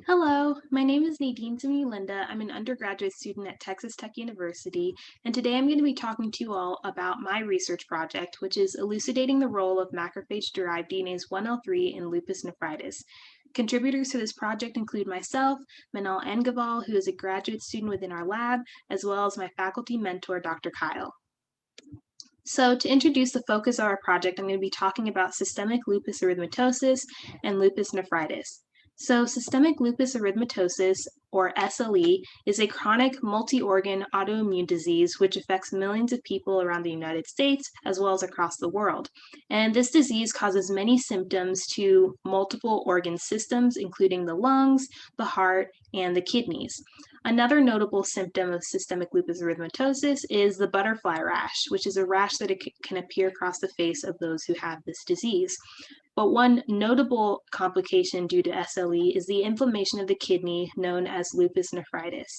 Hello, my name is Nadine Nzimulinda. I'm an undergraduate student at Texas Tech University, and today I'm going to be talking to you all about my research project, which is elucidating the role of macrophage-derived Dnase1L3 in lupus nephritis. Contributors to this project include myself, Manal Engaval, who is a graduate student within our lab, as well as my faculty mentor, Dr. Kyle. So to introduce the focus of our project, I'm going to be talking about systemic lupus erythematosus and lupus nephritis. So systemic lupus erythematosus, or SLE, is a chronic multi-organ autoimmune disease which affects millions of people around the United States as well as across the world. And this disease causes many symptoms to multiple organ systems, including the lungs, the heart, and the kidneys. Another notable symptom of systemic lupus erythematosus is the butterfly rash, which is a rash that can appear across the face of those who have this disease. But one notable complication due to SLE is the inflammation of the kidney known as lupus nephritis.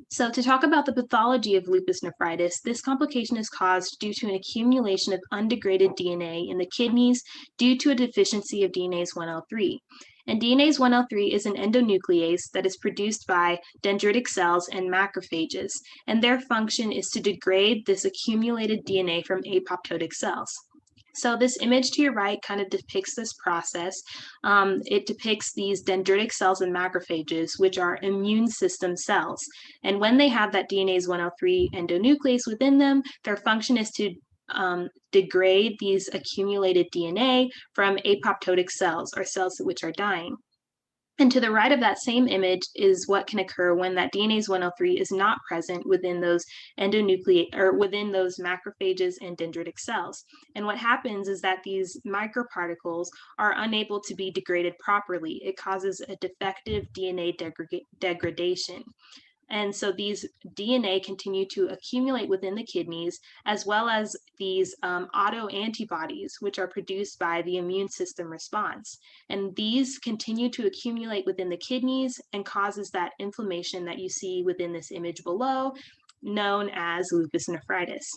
So to talk about the pathology of lupus nephritis, this complication is caused due to an accumulation of undegraded DNA in the kidneys due to a deficiency of Dnase1L3. And Dnase1L3 is an endonuclease that is produced by dendritic cells and macrophages, and their function is to degrade this accumulated DNA from apoptotic cells. So this image to your right kind of depicts this process. It depicts these dendritic cells and macrophages, which are immune system cells. And when they have that Dnase1L3 endonuclease within them, their function is to degrade these accumulated DNA from apoptotic cells, or cells which are dying. And to the right of that same image is what can occur when that Dnase1L3 is not present within those endonucleate or within those macrophages and dendritic cells. And what happens is that these microparticles are unable to be degraded properly. It causes a defective DNA degradation. And so these DNA continue to accumulate within the kidneys, as well as these autoantibodies, which are produced by the immune system response. And these continue to accumulate within the kidneys and causes that inflammation that you see within this image below, known as lupus nephritis.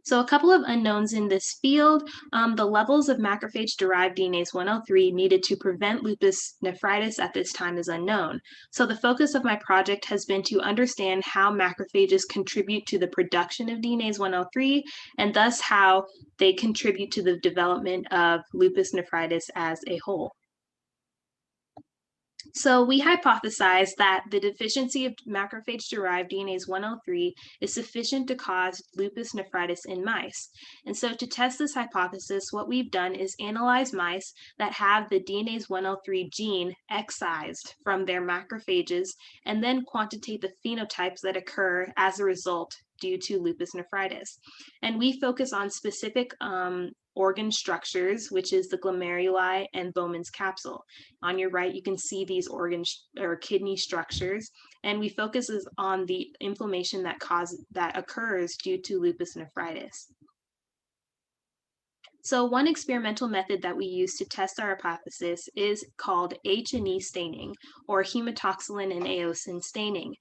So a couple of unknowns in this field, the levels of macrophage-derived Dnase1L3 needed to prevent lupus nephritis at this time is unknown. So the focus of my project has been to understand how macrophages contribute to the production of Dnase1L3 and thus how they contribute to the development of lupus nephritis as a whole. So we hypothesized that the deficiency of macrophage-derived Dnase1L3 is sufficient to cause lupus nephritis in mice. And so to test this hypothesis, what we've done is analyze mice that have the Dnase1L3 gene excised from their macrophages and then quantitate the phenotypes that occur as a result due to lupus nephritis. And we focus on specific organ structures, which is the glomeruli and Bowman's capsule. On your right, you can see these organ or kidney structures, and we focus on the inflammation that occurs due to lupus nephritis. So one experimental method that we use to test our hypothesis is called H&E staining, or hematoxylin and eosin staining.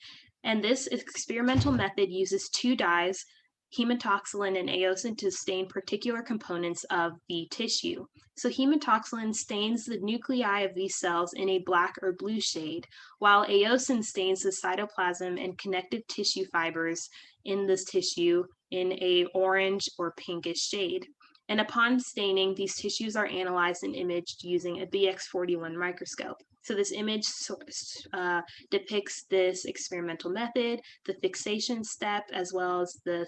And this experimental method uses two dyes, hematoxylin and eosin, to stain particular components of the tissue. So hematoxylin stains the nuclei of these cells in a black or blue shade, while eosin stains the cytoplasm and connective tissue fibers in this tissue in a orange or pinkish shade. And upon staining, these tissues are analyzed and imaged using a BX41 microscope. So this image depicts this experimental method, the fixation step, as well as the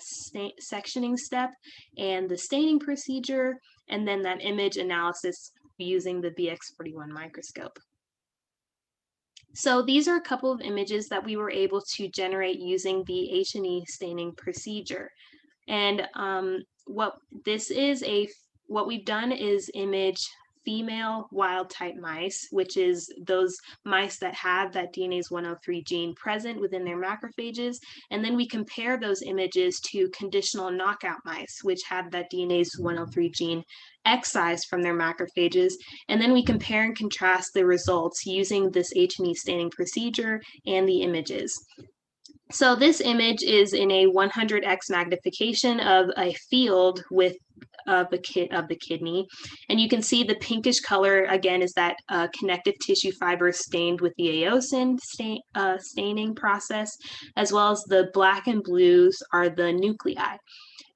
sectioning step, and the staining procedure, and then that image analysis using the BX41 microscope. So these are a couple of images that we were able to generate using the H&E staining procedure. And what we've done is image female wild type mice, which is those mice that have that Dnase1L3 gene present within their macrophages. And then we compare those images to conditional knockout mice, which have that Dnase1L3 gene excised from their macrophages. And then we compare and contrast the results using this H&E staining procedure and the images. So this image is in a 100x magnification of a field with of the kidney. And you can see the pinkish color, again, is that connective tissue fiber stained with the eosin staining process, as well as the black and blues are the nuclei.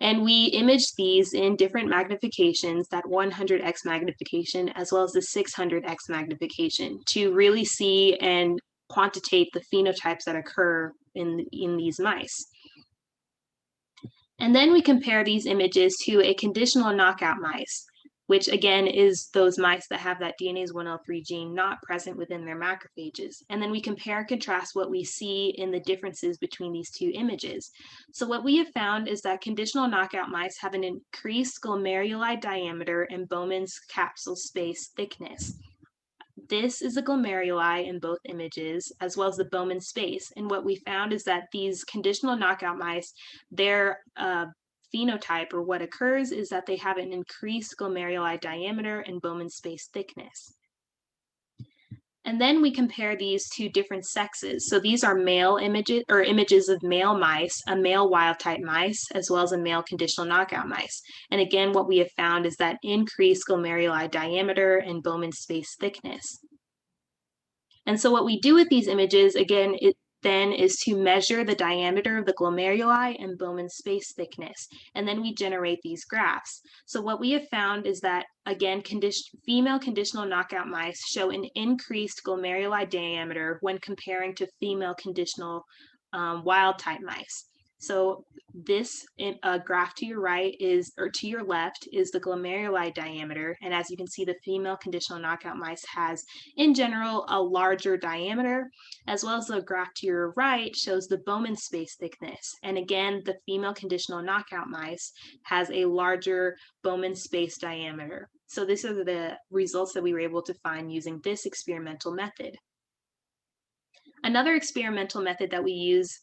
And we imaged these in different magnifications, that 100x magnification, as well as the 600x magnification, to really see and quantitate the phenotypes that occur in these mice. And then we compare these images to a conditional knockout mice, which again is those mice that have that Dnase1L3 gene not present within their macrophages. And then we compare and contrast what we see in the differences between these two images. So what we have found is that conditional knockout mice have an increased glomeruli diameter and Bowman's capsule space thickness. This is the glomeruli in both images, as well as the Bowman space. And what we found is that these conditional knockout mice, their phenotype, or what occurs, is that they have an increased glomeruli diameter and Bowman space thickness. And then we compare these to different sexes. So these are male images, or images of male mice, a male wild type mice, as well as a male conditional knockout mice. And again, what we have found is that increased glomeruli diameter and Bowman space thickness. And so what we do with these images, again, then is to measure the diameter of the glomeruli and Bowman space thickness, and then we generate these graphs. So what we have found is that, again, female conditional knockout mice show an increased glomeruli diameter when comparing to female conditional wild type mice. So this graph to your right is, or to your left, is the glomeruli diameter. And as you can see, the female conditional knockout mice has, in general, a larger diameter, as well as the graph to your right shows the Bowman space thickness. And again, the female conditional knockout mice has a larger Bowman space diameter. So these are the results that we were able to find using this experimental method. Another experimental method that we use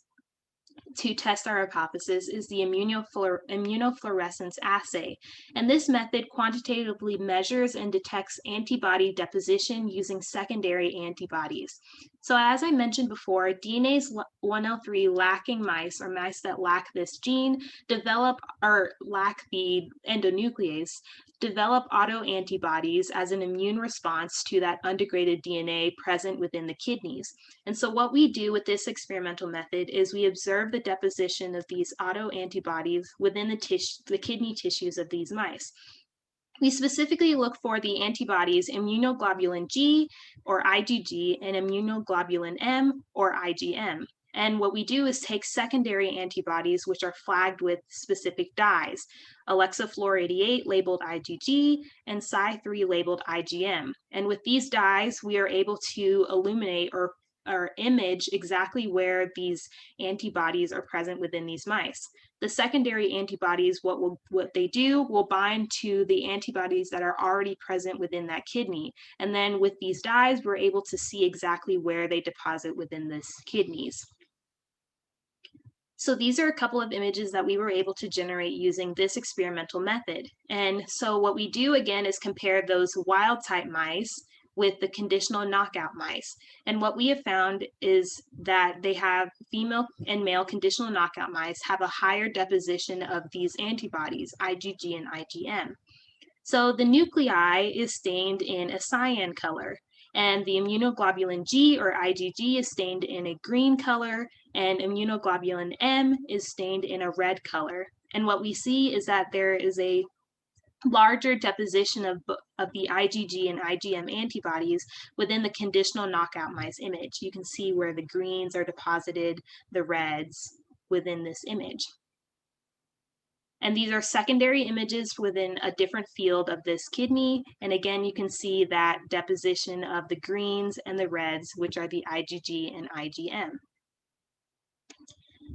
to test our hypothesis is the immunofluorescence assay. And this method quantitatively measures and detects antibody deposition using secondary antibodies. So as I mentioned before, Dnase1L3 lacking mice, or mice that lack this gene, develop or lack the endonuclease, develop autoantibodies as an immune response to that undegraded DNA present within the kidneys. And so what we do with this experimental method is we observe the deposition of these autoantibodies within the kidney tissues of these mice. We specifically look for the antibodies immunoglobulin G, or IgG, and immunoglobulin M, or IgM. And what we do is take secondary antibodies, which are flagged with specific dyes, alexafluor88 labeled IgG and Cy3 labeled IgM. And with these dyes, we are able to illuminate or image exactly where these antibodies are present within these mice. The secondary antibodies, what they do will bind to the antibodies that are already present within that kidney. And then with these dyes, we're able to see exactly where they deposit within this kidneys. So these are a couple of images that we were able to generate using this experimental method. And so what we do again is compare those wild type mice with the conditional knockout mice. And what we have found is that they have, female and male conditional knockout mice have a higher deposition of these antibodies, IgG and IgM. So the nuclei is stained in a cyan color, and the immunoglobulin G, or IgG, is stained in a green color, and immunoglobulin M is stained in a red color. And what we see is that there is a larger deposition of the IgG and IgM antibodies within the conditional knockout mice image. You can see where the greens are deposited, the reds within this image. And these are secondary images within a different field of this kidney. And again, you can see that deposition of the greens and the reds, which are the IgG and IgM.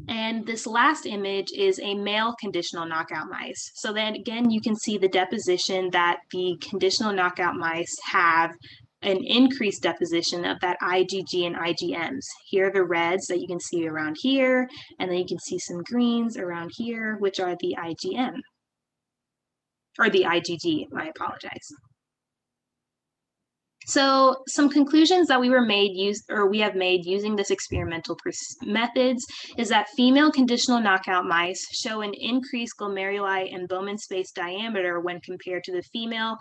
And this last image is a male conditional knockout mice. So then again, you can see the deposition that the conditional knockout mice have an increased deposition of that IgG and IgMs. Here are the reds that you can see around here, and then you can see some greens around here, which are the IgM, or the IgG, I apologize. So some conclusions that we have made using this experimental methods is that female conditional knockout mice show an increased glomeruli and Bowman space diameter when compared to the female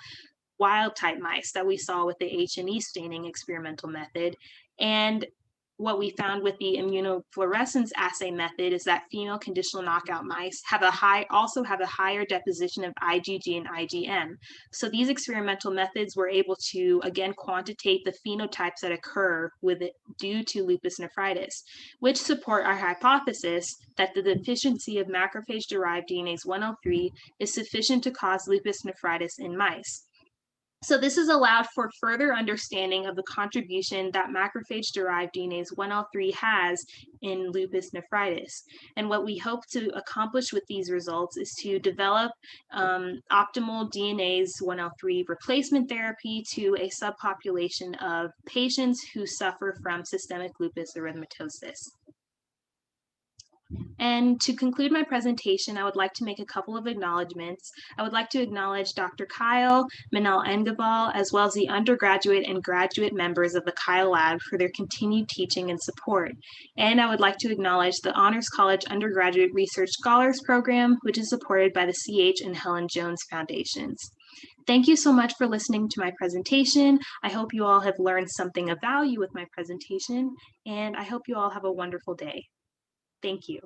wild type mice that we saw with the H&E staining experimental method. And what we found with the immunofluorescence assay method is that female conditional knockout mice also have a higher deposition of IgG and IgM. So these experimental methods were able to, again, quantitate the phenotypes that occur due to lupus nephritis, which support our hypothesis that the deficiency of macrophage-derived Dnase1L3 is sufficient to cause lupus nephritis in mice. So this has allowed for further understanding of the contribution that macrophage-derived Dnase1L3 has in lupus nephritis. And what we hope to accomplish with these results is to develop optimal Dnase1L3 replacement therapy to a subpopulation of patients who suffer from systemic lupus erythematosus. And to conclude my presentation, I would like to make a couple of acknowledgements. I would like to acknowledge Dr. Kyle, Manal Engabal, as well as the undergraduate and graduate members of the Kyle Lab for their continued teaching and support. And I would like to acknowledge the Honors College Undergraduate Research Scholars Program, which is supported by the CH and Helen Jones Foundations. Thank you so much for listening to my presentation. I hope you all have learned something of value with my presentation, and I hope you all have a wonderful day. Thank you.